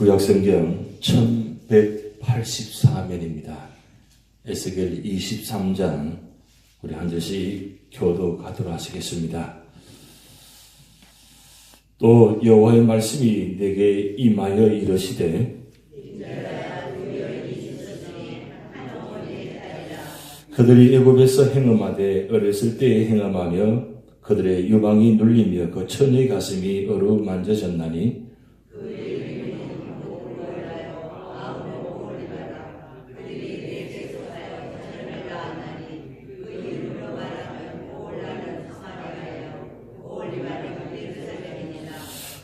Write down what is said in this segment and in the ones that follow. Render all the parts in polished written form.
구약성경 1184면입니다. 에스겔 23장 우리 한 절씩 교독하도록 하시겠습니다. 또 여호와의 말씀이 내게 임하여 이르시되 그들이 애굽에서 행음하되 어렸을 때에 행함하며 그들의 유방이 눌리며 그 처녀의 가슴이 어루만져졌나니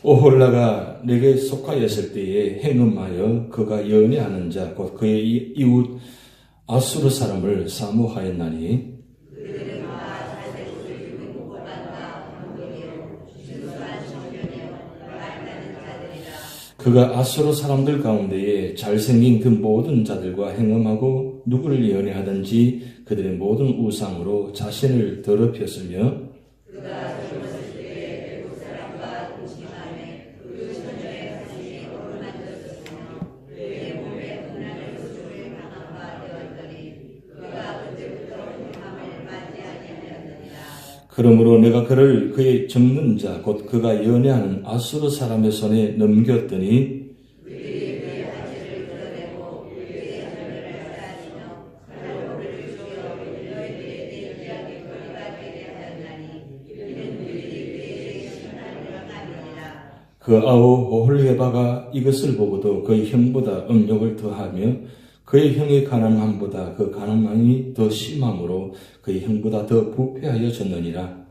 오홀라가 내게 속하였을 때에 행음하여 그가 연애하는 자 곧 그의 이웃 아수르 사람을 사모하였나니 그가 아수르 사람들 가운데에 잘생긴 그 모든 자들과 행음하고 누구를 연애하든지 그들의 모든 우상으로 자신을 더럽혔으며 그러므로 내가 그를 그의 적는 자 곧 그가 연애하는 아수르 사람의 손에 넘겼더니 그 아우 오홀레바가 이것을 보고도 그의 형보다 음욕을 더하며 그의 형의 가난함보다 그 가난함이 더 심함으로 그의 형보다 더 부패하여졌느니라.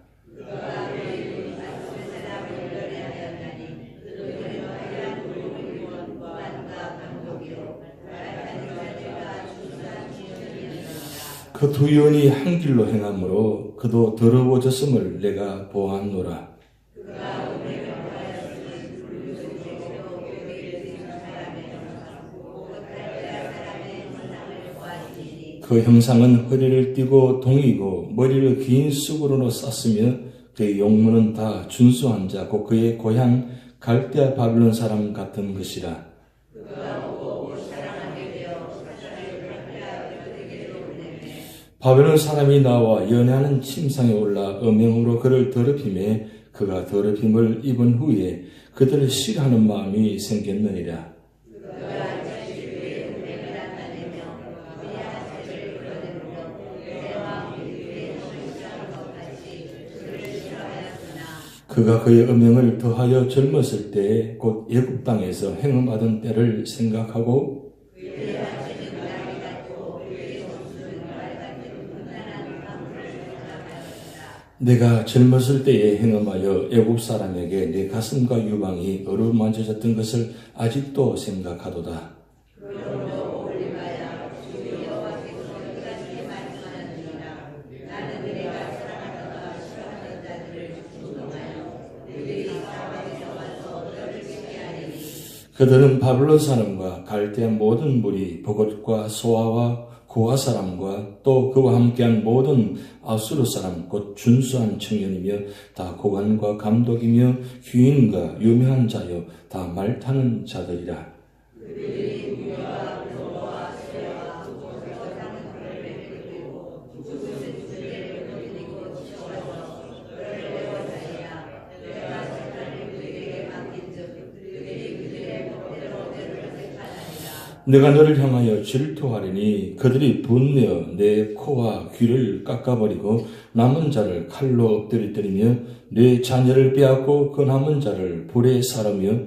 그 두 연이 한 길로 행함으로 그도 더러워졌음을 내가 보았노라. 그 형상은 허리를 띠고 동이고 머리를 긴 수고로로 쌌으며 그의 용모는 다 준수한 자 곧 그의 고향 갈대아 바빌론 사람 같은 것이라. 바벨론 사람이 나와 연애하는 침상에 올라 음행으로 그를 더럽히매 그가 더럽힘을 입은 후에 그들을 싫어하는 마음이 생겼느니라. 그가 그의 음행을 더하여 젊었을 때에 곧 애굽 땅에서 행음하던 때를 생각하고 내가 젊었을 때에 행음하여 애굽 사람에게 내 가슴과 유방이 어루만져졌던 것을 아직도 생각하도다. 그들은 바벨론 사람과 갈대아 모든 무리 보것과 소아와 고아 사람과 또 그와 함께한 모든 아수르 사람 곧 준수한 청년이며 다 고관과 감독이며 귀인과 유명한 자여 다 말 타는 자들이라. 내가 너를 향하여 질투하리니 그들이 분내어 내 코와 귀를 깎아버리고 남은 자를 칼로 엎드리며 내 자녀를 빼앗고 그 남은 자를 불에 사르며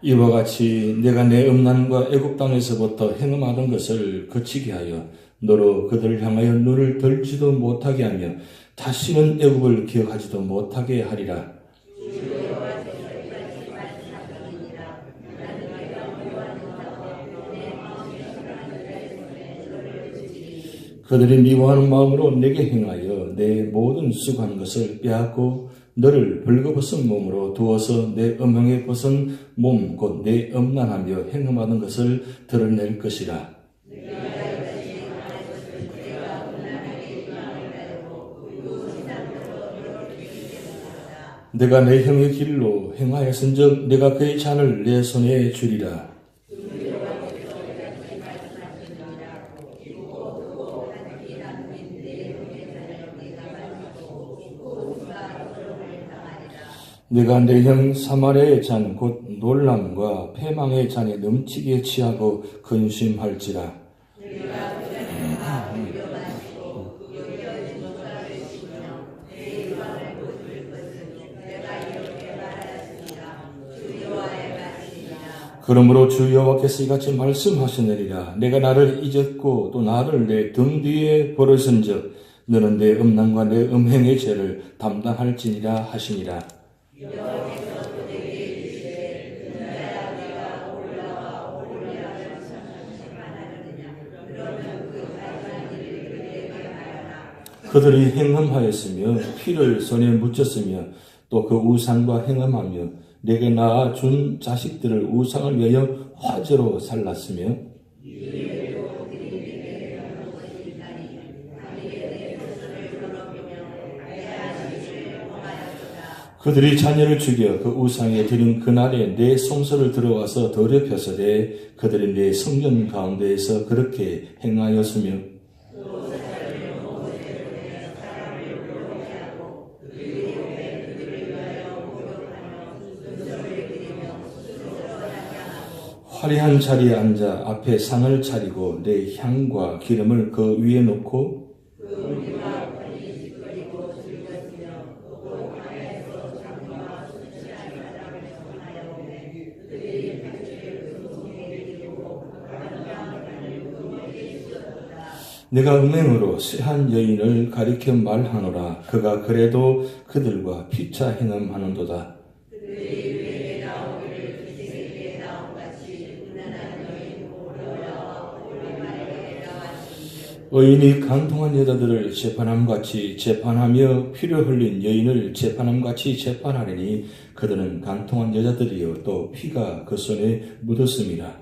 이와 같이 내가 내 음란과 애굽 땅에서부터 행음하던 것을 그치게 하여 너로 그들을 향하여 눈을 들지도 못하게 하며 다시는 애굽을 기억하지도 못하게 하리라. 그들이 미워하는 마음으로 내게 행하여 내 모든 수고한 것을 빼앗고 너를 벌거벗은 몸으로 두어서 내 음행에 벗은 몸 곧 내 음란하며 행음하는 것을 드러낼 것이라. 내가 내 형의 길로 행하였은즉 내가 그의 잔을 내 손에 주리라. 내가 내 형 사마리아의 잔 곧 놀람과 패망의 잔에 넘치게 취하고 근심할지라. 그러므로 주 여호와께서 이같이 말씀하시느니라. 내가 나를 잊었고 또 나를 내 등 뒤에 버렸은즉 너는 내 음란과 내 음행의 죄를 담당할지니라 하시니라. 그들이 행음하였으며 피를 손에 묻혔으며 또 그 우상과 행음하며 내게 낳아 준 자식들을 우상을 위하여 화제로 살랐으며 그들이 자녀를 죽여 그 우상에 드린 그날에 내 성소를 들어가서 더럽혔으되 그들이 내 성전 가운데에서 그렇게 행하였으며 화려한 자리에 앉아 앞에 상을 차리고 내 향과 기름을 그 위에 놓고 내가 음행으로 쇠한 여인을 가리켜 말하노라. 그가 그래도 그들과 피차 행함하는도다. 의인이 간통한 여자들을 재판함같이 재판하며 피를 흘린 여인을 재판함같이 재판하리니 그들은 간통한 여자들이요 또 피가 그 손에 묻었음이라.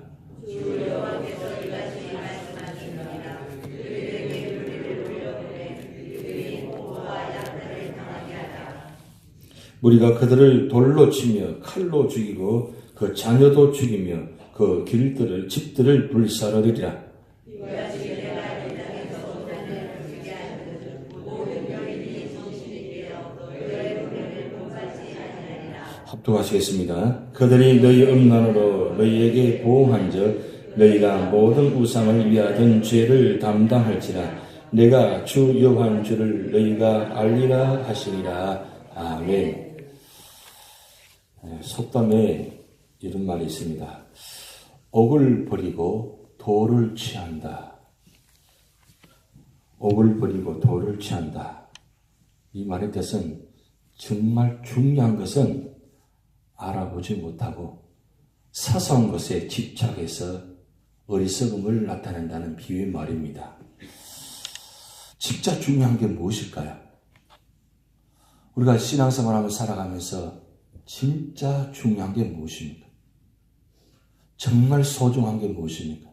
우리가 그들을 돌로 치며 칼로 죽이고 그 자녀도 죽이며 그 길들을 집들을 불사르리라. 합독하시겠습니다. 그들이 너희 음란으로 너희에게 보응한즉 너희가 모든 우상을 위하던 죄를 담당할지라. 내가 주 여호와인 줄을 너희가 알리라 하시니라. 아멘. 속담에 이런 말이 있습니다. 옥을 버리고 돌을 취한다. 옥을 버리고 돌을 취한다. 이 말의 뜻은 정말 중요한 것은 알아보지 못하고 사소한 것에 집착해서 어리석음을 나타낸다는 비유의 말입니다. 진짜 중요한 게 무엇일까요? 우리가 신앙생활하며 살아가면서 진짜 중요한 게 무엇입니까? 정말 소중한 게 무엇입니까?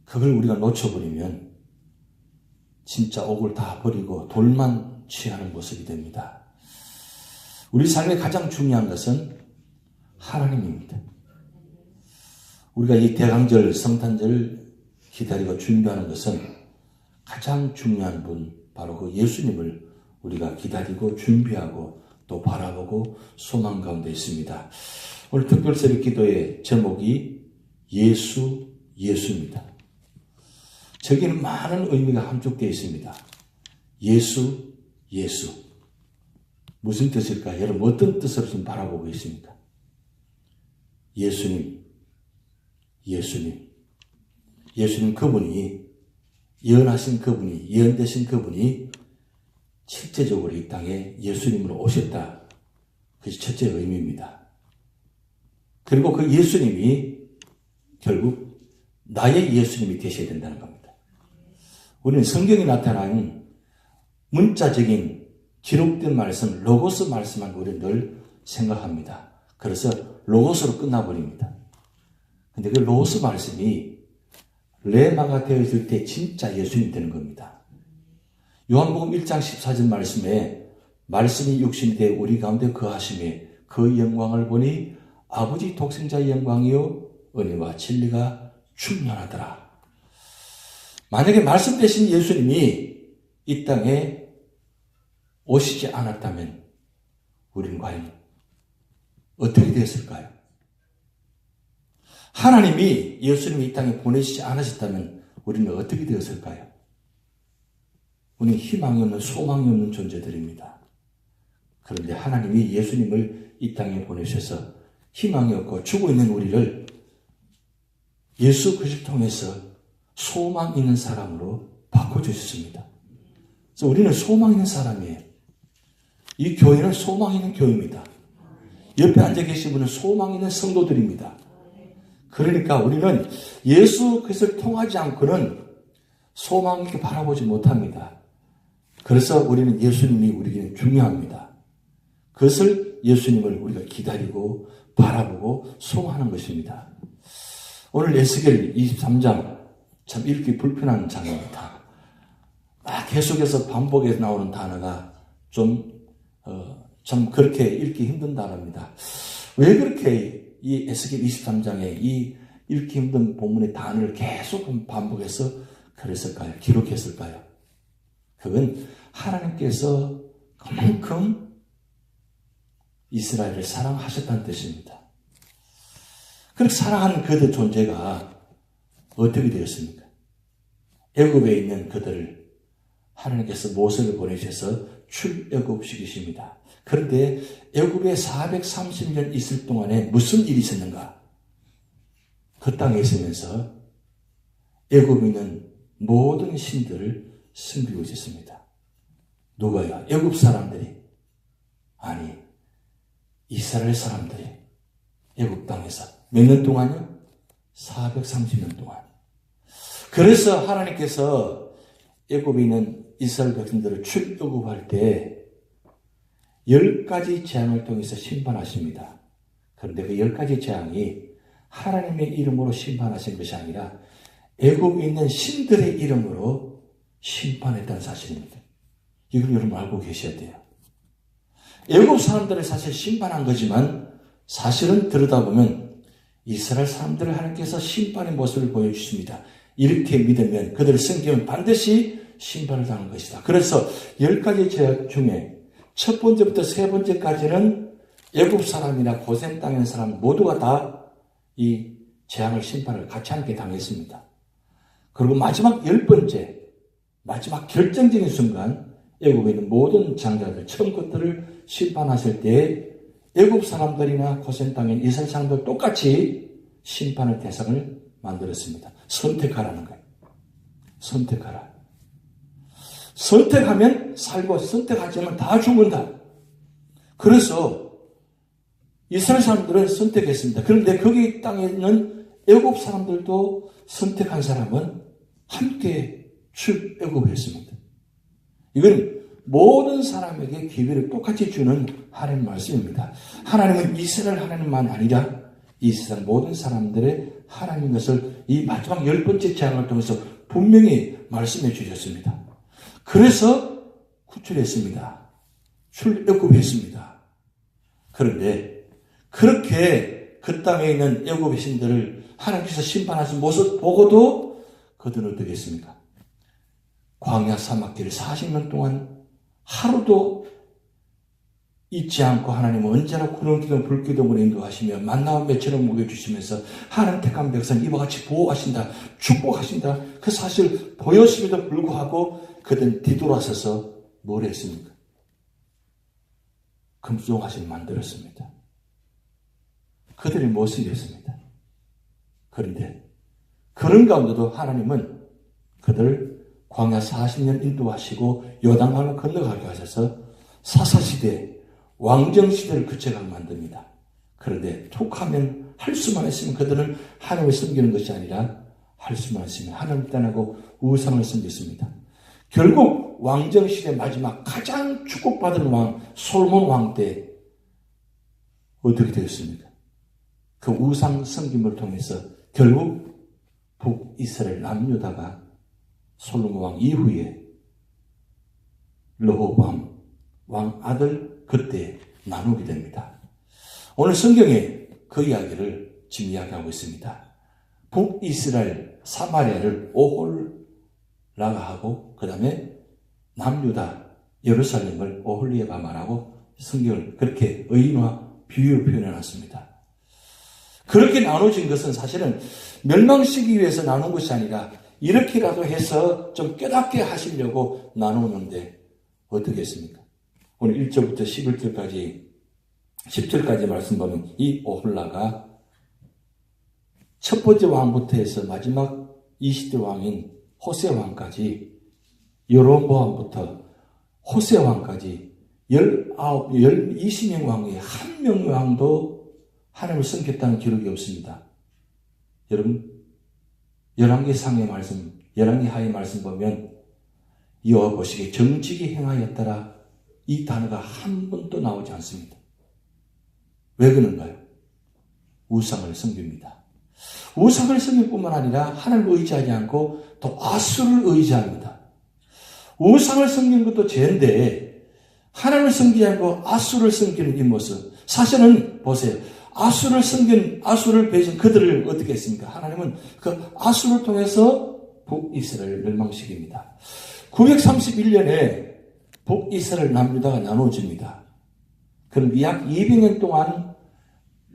그걸 우리가 놓쳐버리면 진짜 옥을 다 버리고 돌만 취하는 모습이 됩니다. 우리 삶에 가장 중요한 것은 하나님입니다. 우리가 이 대강절, 성탄절 기다리고 준비하는 것은 가장 중요한 분, 바로 그 예수님을 우리가 기다리고 준비하고 또 바라보고 소망 가운데 있습니다. 오늘 특별새벽 기도의 제목이 예수입니다. 저기는 많은 의미가 함축되어 있습니다. 예수. 무슨 뜻일까? 여러분 어떤 뜻으로 좀 바라보고 있습니까? 예수님 그분이 예언하신 그분이 예언되신 그분이 실제적으로 이 땅에 예수님으로 오셨다. 그것이 첫째 의미입니다. 그리고 그 예수님이 결국 나의 예수님이 되셔야 된다는 겁니다. 우리는 성경에 나타난 문자적인 기록된 말씀, 로고스 말씀만 우리는 늘 생각합니다. 그래서 로고스로 끝나버립니다. 근데 그 로고스 말씀이 레마가 되어있을 때 진짜 예수님 되는 겁니다. 요한복음 1장 14절 말씀에 말씀이 육신이 되어 우리 가운데 거하심에 그 영광을 보니 아버지 독생자의 영광이요 은혜와 진리가 충만하더라. 만약에 말씀 되신 예수님이 이 땅에 오시지 않았다면 우리는 과연 어떻게 되었을까요? 하나님이 예수님이 이 땅에 보내시지 않으셨다면 우리는 어떻게 되었을까요? 우리는 희망이 없는 소망이 없는 존재들입니다. 그런데 하나님이 예수님을 이 땅에 보내셔서 희망이 없고 죽어 있는 우리를 예수 그리스도를 통해서 소망 있는 사람으로 바꿔주셨습니다. 그래서 우리는 소망 있는 사람이에요. 이 교회는 소망 있는 교회입니다. 옆에 앉아 계신 분은 소망 있는 성도들입니다. 그러니까 우리는 예수 그리스도를 통하지 않고는 소망 있게 바라보지 못합니다. 그래서 우리는 예수님이 우리에게는 중요합니다. 그것을 예수님을 우리가 기다리고 바라보고 소망하는 것입니다. 오늘 에스겔 23장 참 읽기 불편한 장입니다. 계속해서 반복해서 나오는 단어가 참 그렇게 읽기 힘든 단어입니다. 왜 그렇게 이 에스겔 23장에 이 읽기 힘든 본문의 단어를 계속 반복해서 그랬을까요? 기록했을까요? 그건 하나님께서 그만큼 이스라엘을 사랑하셨다는 뜻입니다. 그렇게 사랑하는 그들 존재가 어떻게 되었습니까? 애굽에 있는 그들을 하나님께서 모세를 보내셔서 출애굽시키십니다. 그런데 애굽에 430년 있을 동안에 무슨 일이 있었는가? 그 땅에 있으면서 애굽에 있는 모든 신들을 섬기고 있었습니다. 누가요? 애굽 사람들이? 아니, 이스라엘 사람들이 애굽 땅에서 몇 년 동안요? 430년 동안. 그래서 하나님께서 애굽에 있는 이스라엘 백성들을 출애굽할 때 10가지 재앙을 통해서 심판하십니다. 그런데 그 10가지 재앙이 하나님의 이름으로 심판하신 것이 아니라 애굽에 있는 신들의 이름으로 심판했다는 사실입니다. 이걸 여러분 알고 계셔야 돼요. 애굽 사람들을 사실 심판한 거지만 사실은 들여다보면 이스라엘 사람들을 하나님께서 심판의 모습을 보여주십니다. 이렇게 믿으면 그들을 섬기면 반드시 심판을 당할 것이다. 그래서 10가지 죄악 중에 첫 번째부터 세 번째까지는 애굽 사람이나 고센 땅에 있는 사람 모두가 다 이 재앙을 심판을 같이 함께 당했습니다. 그리고 마지막 10번째 마지막 결정적인 순간 애굽에 있는 모든 장자들 처음 것들을 심판하실 때 애굽 사람들이나 고센 땅에 이스라엘 사람들 똑같이 심판의 대상을 만들었습니다. 선택하라는 거예요. 선택하라. 선택하면 살고 선택하지 않으면 다 죽는다. 그래서 이스라엘 사람들은 선택했습니다. 그런데 거기 땅에 있는 애굽 사람들도 선택한 사람은 함께 출애굽했습니다. 이건 모든 사람에게 기회를 똑같이 주는 하나님의 말씀입니다. 하나님은 이스라엘 하나님만 아니라 이스라엘 모든 사람들의 하나님인 것을 이 마지막 10번째 재앙을 통해서 분명히 말씀해 주셨습니다. 그래서 구출했습니다. 출애굽했습니다. 그런데 그렇게 그 땅에 있는 애굽의 신들을 하나님께서 심판하신 모습 보고도 그들은 어떻게 했습니까? 광야 사막길을 40년 동안 하루도 잊지 않고 하나님은 언제나 구름 기둥 불 기둥으로 인도하시며 만나와 매체를 먹여주시면서 하나님 택한 백성 이와 같이 보호하신다, 축복하신다. 그 사실 보였음에도 불구하고 그들은 뒤돌아서서 뭘 했습니까? 금송아지를 만들었습니다. 그들의 모습이었습니다. 그런데 그런 가운데도 하나님은 그들을 광야 40년 인도하시고 요단강을 건너가게 하셔서 사사시대, 왕정시대를 그쳐가게 만듭니다. 그런데 툭하면 할 수만 있으면 그들은 하나님을 섬기는 것이 아니라 할 수만 있으면 하나님을 떠나고 우상을 섬겼습니다. 결국 왕정시대 마지막 가장 축복받은 왕 솔몬 왕 때 어떻게 되었습니까? 그 우상 섬김을 통해서 결국 북이스라엘 남유다가 솔로몬 왕 이후에 르호보암 왕 아들 그때 나누게 됩니다. 오늘 성경에 그 이야기를 지금 이야기하고 있습니다. 북이스라엘 사마리아를 오홀라가 하고 그 다음에 남유다 예루살렘을 오홀리에가 말하고 성경을 그렇게 의인화 비유로 표현해놨습니다. 그렇게 나눠진 것은 사실은 멸망시키기 위해서 나눈 것이 아니라 이렇게라도 해서 좀 깨닫게 하시려고 나누는데 어떻게 했습니까? 오늘 1절부터 10절까지 말씀 보면 이 오홀라가 첫 번째 왕부터 해서 마지막 20대 왕인 호세 왕까지 여로보암부터 호세 왕까지 20명 왕에 한 명 왕도 하나님을 섬겼다는 기록이 없습니다. 여러분, 열왕기 상의 말씀, 열왕기 하의 말씀 보면 여호와 보시기에 정직히 행하였더라 이 단어가 한 번도 나오지 않습니다. 왜 그런가요? 우상을 섬깁니다. 우상을 섬길 뿐만 아니라 하나님을 의지하지 않고 또 아수를 의지합니다. 우상을 섬기는 것도 죄인데 하나님을 섬기지 않고 아수를 섬기는 이 모습. 사실은 보세요. 아수를 섬긴 아수를 배신 그들을 어떻게 했습니까? 하나님은 그 아수를 통해서 북이스라엘을 멸망시킵니다. 931년에 북이스라엘 남유다가 나눠집니다. 그럼 약 200년 동안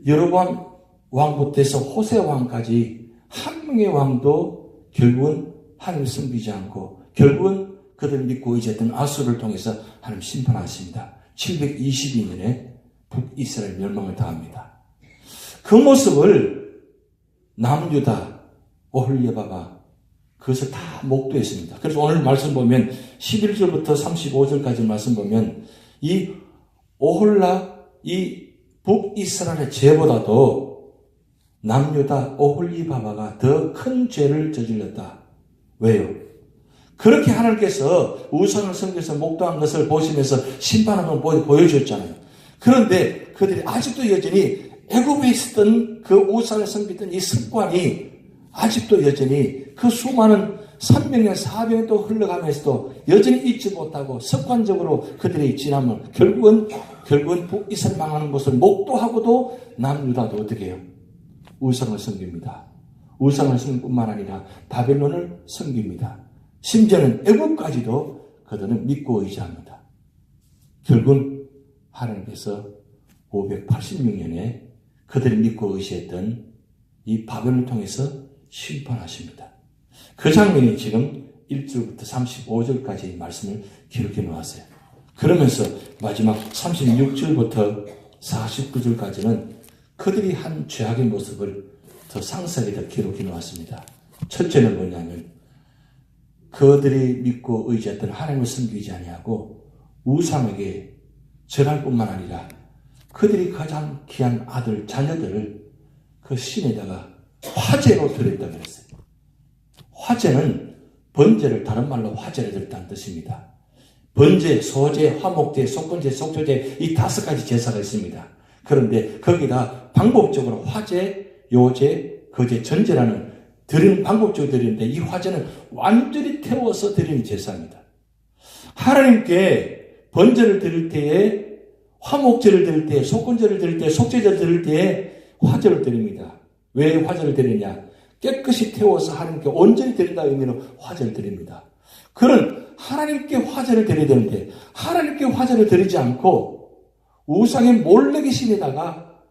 여로보암 왕부터 해서 호세 왕까지 한 명의 왕도 결국은 하나님을 섬기지 않고 결국은 그들 믿고 의지했던 아수를 통해서 하나님 심판하십니다. 722년에 북이스라엘 멸망을 당합니다. 그 모습을 남유다 오홀리바가 그것을 다 목도했습니다. 그래서 오늘 말씀 보면 11절부터 35절까지 말씀 보면 이 오홀라 이 북이스라엘의 죄보다도 남유다 오홀리바바가 더 큰 죄를 저질렀다. 왜요? 그렇게 하나님께서 우상을 섬겨서 목도한 것을 보시면서 심판하는 걸 보여주셨잖아요. 그런데 그들이 아직도 여전히 애굽에 있었던 그 우상을 섬기던 이 습관이 아직도 여전히 그 수많은 300년, 400년 또 흘러가면서도 여전히 잊지 못하고 습관적으로 그들의 지남을 결국은 북이스라엘 망하는 것을 목도하고도 남유다도 어떻게 해요? 우상을 섬깁니다. 우상을 섬길 뿐만 아니라 바벨론을 섬깁니다. 심지어는 애굽까지도 그들은 믿고 의지합니다. 결국은 하나님께서 586년에 그들이 믿고 의지했던 이 바벨론을 통해서 심판하십니다. 그 장면이 지금 1절부터 35절까지 말씀을 기록해 놓았어요. 그러면서 마지막 36절부터 49절까지는 그들이 한 죄악의 모습을 더 상세하게 더 기록해 놓았습니다. 첫째는 뭐냐면 그들이 믿고 의지했던 하나님을 섬기지 아니하고 우상에게 절할 뿐만 아니라 그들이 가장 귀한 아들, 자녀들을 그 신에다가 화제로 드렸다고 그랬어요. 화제는 번제를 다른 말로 화제를 드렸다는 뜻입니다. 번제, 소제, 화목제, 속건제, 속초제 이 5가지 제사가 있습니다. 그런데 거기다 방법적으로 화제, 요제, 거제, 전제라는 드리는 방법적으로 드리는데 이 화제는 완전히 태워서 드리는 제사입니다. 하나님께 번제를 드릴 때에 화목제를 드릴 때, 속건제를 드릴 때, 속제제를 드릴 때에 화제를 드립니다. 왜 화제를 드리냐? 깨끗이 태워서 하나님께 온전히 드린다 의미로 화제를 드립니다. 그런 하나님께 화제를 드려야 되는데 하나님께 화제를 드리지 않고 우상의 몰래기 신에다가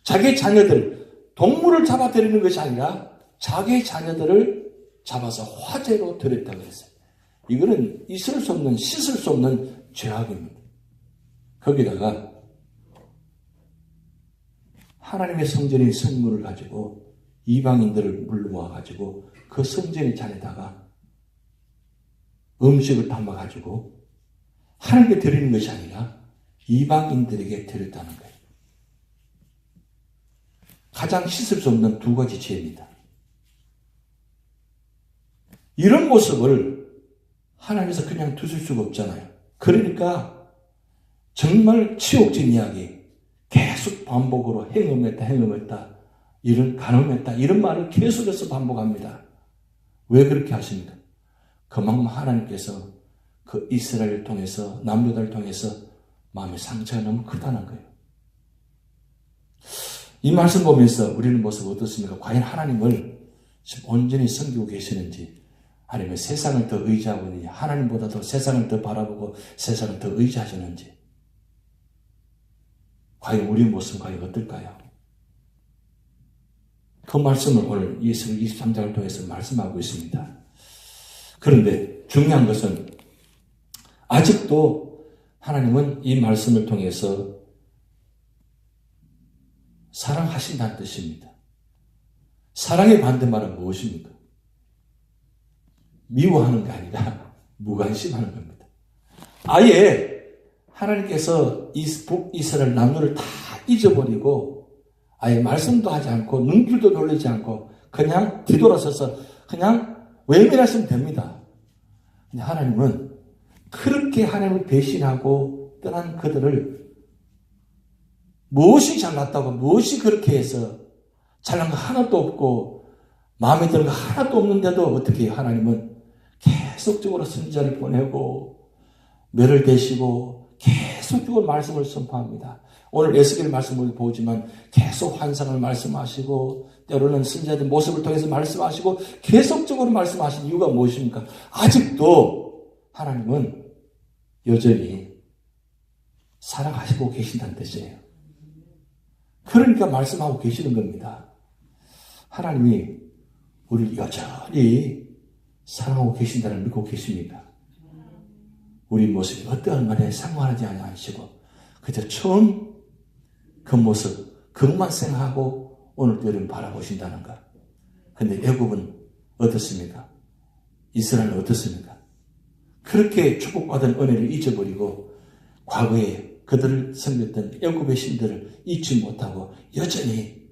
자기 자녀들, 동물을 잡아 드리는 것이 아니라 자기 자녀들을 잡아서 화제로 드렸다고 했어요. 이거는 있을 수 없는, 씻을 수 없는 죄악입니다. 거기다가 하나님의 성전의 성물을 가지고 이방인들을 물모아가지고 그 성전의 잔에다가 음식을 담아가지고 하나님께 드리는 것이 아니라 이방인들에게 드렸다는 거예요. 가장 씻을 수 없는 2가지 죄입니다. 이런 모습을 하나님께서 그냥 두실 수가 없잖아요. 그러니까 정말 치욕적인 이야기, 계속 반복으로 행음했다, 이런 간음했다, 이런 말을 계속해서 반복합니다. 왜 그렇게 하십니까? 그만큼 하나님께서 그 이스라엘을 통해서, 남유다를 통해서 마음의 상처가 너무 크다는 거예요. 이 말씀 보면서 우리는 모습 어떻습니까? 과연 하나님을 온전히 섬기고 계시는지, 아니면 세상을 더 의지하고 있는지, 하나님보다도 세상을 더 바라보고 세상을 더 의지하시는지, 과연 우리의 모습은 과연 어떨까요? 그 말씀을 오늘 예수를 23장을 통해서 말씀하고 있습니다. 그런데 중요한 것은 아직도 하나님은 이 말씀을 통해서 사랑하신다는 뜻입니다. 사랑의 반대말은 무엇입니까? 미워하는 게 아니라 무관심하는 겁니다. 아예 하나님께서 북이스라엘 남녀를 다 잊어버리고 아예 말씀도 하지 않고 눈길도 돌리지 않고 그냥 뒤돌아서서 그냥 외면하시면 됩니다. 근데 하나님은 그렇게 하나님을 배신하고 떠난 그들을 무엇이 잘났다고, 무엇이 그렇게 해서 잘난 거 하나도 없고 마음에 드는 거 하나도 없는데도 어떻게 하나님은 계속적으로 선지자를 보내고 멸을 대시고 계속적으로 말씀을 선포합니다. 오늘 에스겔 말씀을 보지만 계속 환상을 말씀하시고 때로는 선지자들 모습을 통해서 말씀하시고 계속적으로 말씀하신 이유가 무엇입니까? 아직도 하나님은 여전히 사랑하시고 계신다는 뜻이에요. 그러니까 말씀하고 계시는 겁니다. 하나님이 우리를 여전히 사랑하고 계신다는 걸 믿고 계십니다. 우리 모습이 어떠한 말에 상관하지 않으시고 그저 처음 그 모습 그것만 생각하고 오늘도 여러분 바라보신다는 것. 근데 애굽은 어떻습니까? 이스라엘은 어떻습니까? 그렇게 축복받은 은혜를 잊어버리고 과거에 그들을 섬겼던 애굽의 신들을 잊지 못하고 여전히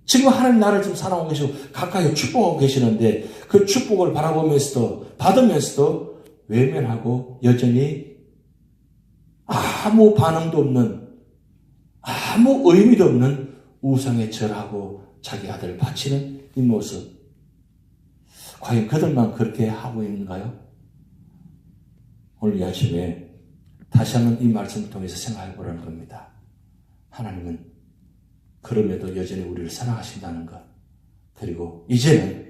지금 하나님 나라를 좀 사랑하고 계시고 가까이 축복하고 계시는데 그 축복을 바라보면서도 받으면서도 외면하고 여전히 아무 반응도 없는 아무 의미도 없는 우상에 절하고 자기 아들을 바치는 이 모습. 과연 그들만 그렇게 하고 있는가요? 오늘 이 아침에 다시 한번 이 말씀을 통해서 생각해 보라는 겁니다. 하나님은 그럼에도 여전히 우리를 사랑하신다는 것. 그리고 이제는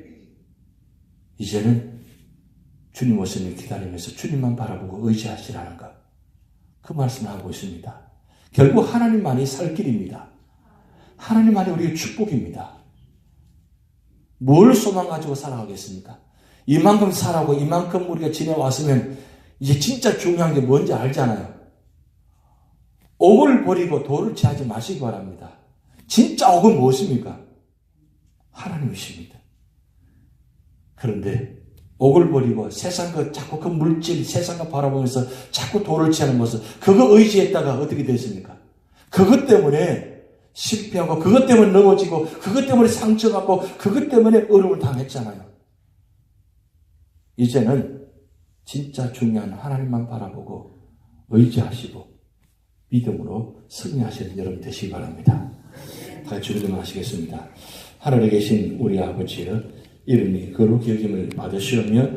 주님 모습을 기다리면서 주님만 바라보고 의지하시라는 것. 그 말씀을 하고 있습니다. 결국 하나님만이 살 길입니다. 하나님만이 우리의 축복입니다. 뭘 소망 가지고 살아가겠습니까? 이만큼 살아고 이만큼 우리가 지내왔으면 이제 진짜 중요한 게 뭔지 알잖아요. 옥을 버리고 돌을 취하지 마시기 바랍니다. 진짜 옥은 무엇입니까? 하나님이십니다. 그런데 옥을 버리고 세상 자꾸 그 물질, 세상 거 바라보면서 자꾸 돌을 취하는 모습, 그거 의지했다가 어떻게 됐습니까? 그것 때문에 실패하고, 그것 때문에 넘어지고, 그것 때문에 상처받고, 그것 때문에 어려움을 당했잖아요. 이제는 진짜 중요한 하나님만 바라보고 의지하시고 믿음으로 승리하시는 여러분 되시기 바랍니다. 다 같이 기도하시겠습니다. 하늘에 계신 우리 아버지여, 이름이 거룩히 여김을 받으시오며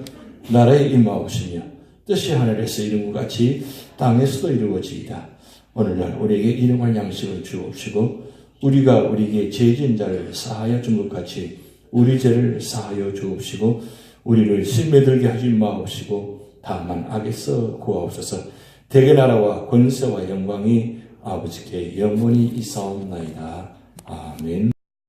나라에 임하옵시며 뜻이 하늘에서 이룬 것 같이 땅에서도 이루어지이다. 오늘날 우리에게 일용할 양식을 주옵시고 우리가 우리에게 죄 지은 자를 사하여 준 것 같이 우리 죄를 사하여 주옵시고 우리를 시험에 들게 하지 마옵시고 다만 악에서 구하옵소서. 대개 나라와 권세와 영광이 아버지께 영원히 있사옵나이다. 아멘.